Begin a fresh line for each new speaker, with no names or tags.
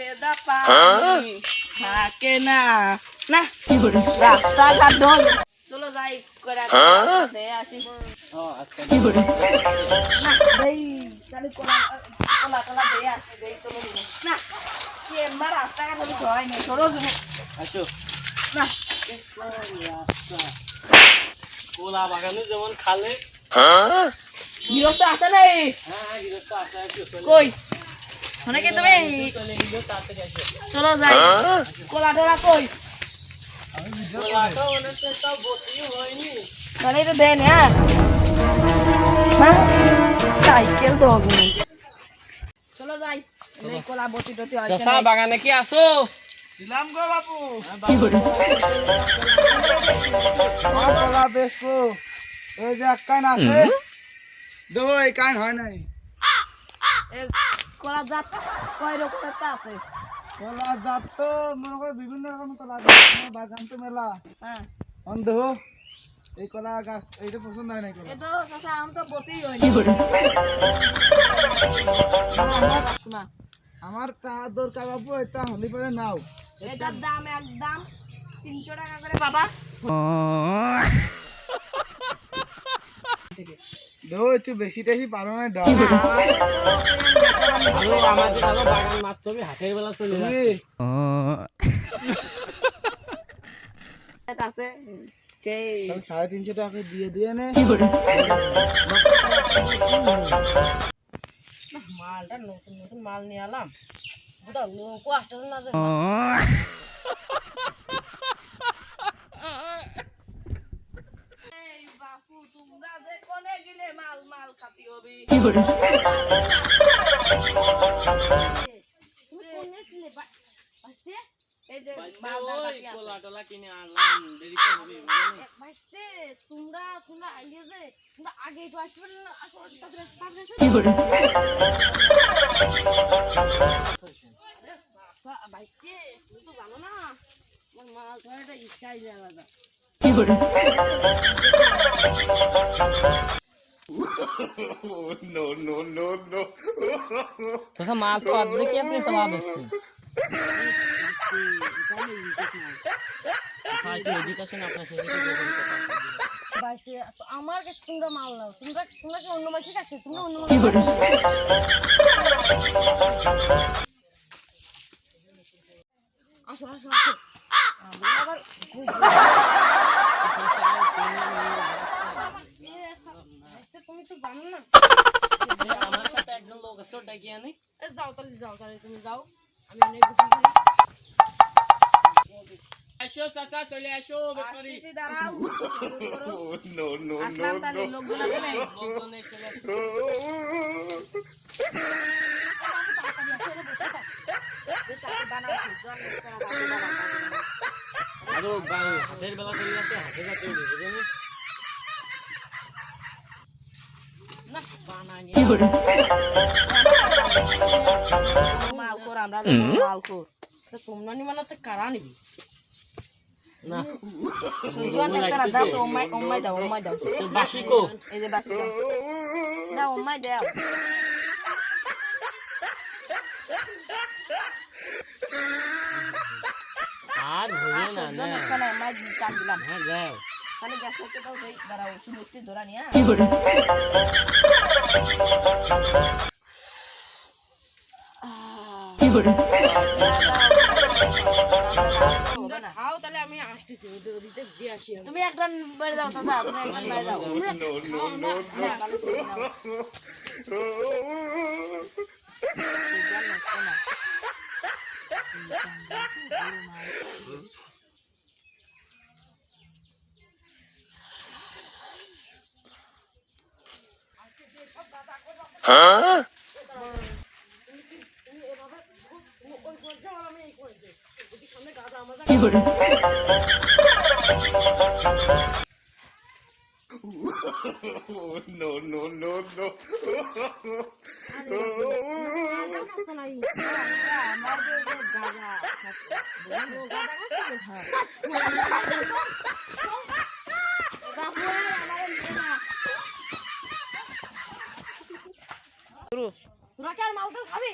ফেদা পানি থাকে না না রাস্তাঘাট ঢোল চলো যাই করে দে আসি কলা দিয়ে আসি দেই চলো না এবার রাস্তাঘাট হলে হয় না চলো
আসো
না
কোলা বাগানে যেমন খালে
গৃহস্থ আছে নাই
হ্যাঁ গিরস্ত আছে
কই অনেকে তুমি
চলে গিয়ে তাড়াতাড়ি আসো
চলো যাই কলা টোলা কই
কোলাটা অনেকটা তো বটি হয়নি
তাহলে এটা দেন হ্যাঁ হ্যাঁ সাইকেল তো চলো যাই এই কলা বটি টটি হইছে
চাচা বাগানে কি আসো
ছিলাম গো বাপু
না
কলা বেশকো ওই যে এক কান আছে দুই কান হয় নাই
এই কলা জাত কয় রকমের তা আছে
কলা জাত তো মনে করে বিভিন্ন রকম কলা বাগান তো মেলা
হ্যাঁ
অন্ধ এই কলা গাছ এইটা পছন্দ হয় নাই কলা
এ তো চাচা আম তো বটি হইনি শোনা
আমার তা দরকার বাপু এটা হলি পরে নাও
এটার দাম একদম 300 টাকা করে বাবা
দো একটু বেশি টেশি পারো না দাও
আলো আমাদের আলো বাগান মারতে হবে হাটের বেলা চলে যাচ্ছে
এটা আছে সেই
350 টাকা দিয়ে দিয়ে নে
মালটা নতুন নতুন মাল নিয়ে আলাম বুঝা লোক আসতে না যে এই বাপু তোমরা যে কোনে গেলে মাল মাল খাতি হবে এই যে মাল খাতি আছে
কোলা টোলা কিনে আনলাম দেরি তো হবে
ভাইস্তে তোমরা আইলে যে তোমরা আগে একটু আসতে পারলে না আসো তাড়াতাড়ি ভাইস্তে তুমি তো জানো না আমার মাল ধরাটা স্টাইল আলাদা
চাচা মাল তো অর্ধেক কি আপনি ফেলা দিচ্ছেন এডুকেশন আপনার সাথে
ভাইস্তে আমার কাছে তোমরা মাল নাও তোমরা কি অন্য মানুষের কাছে তোমরা অন্য আসো আসো আসো আমরা আবার ভাইস্তে তুমি তো জানো না
আমার সাথে একজন লোক আছে ওটা কি আনে
যাও তাহলে তুমি যাও আমি অনেক বসে
আসো চাচা চলে আসো ব্যাপারি
আসতেছি দাঁড়াও আসলাম তাহলে লোকজন আছে নাই
লোকজন চলে আসো আরো হাতের বেলা চলে যাচ্ছে হাতে যাচ্ছে বুঝলেন
না বানানি
মালখোর আমরা মালখোর
তো তোমরা নি মানে তো কারা নিবি
না
সুজন একটা দাও তো ওম্মাই দাও
বাসি কো
এই যে বাসি দাও ওম্মাই দাও
আর ভুলে না
সুজন
না
একটা না ওম্মাই কাট দিলাম
হ্যাঁ যাও
তাহলে গ্যাস হচ্ছে দাও দেই দাঁড়াও সুমুক্তি ধরা নিয়া
খাও তাহলে আমি আসতেছি ওদের ওদিকে দিয়ে আসি
তুমি একটা বেড়ে দাও চাচা তুমি একটা বেড়ে দাও
সামনে গাদা আমার তোরা কি আর মালটা খাবি?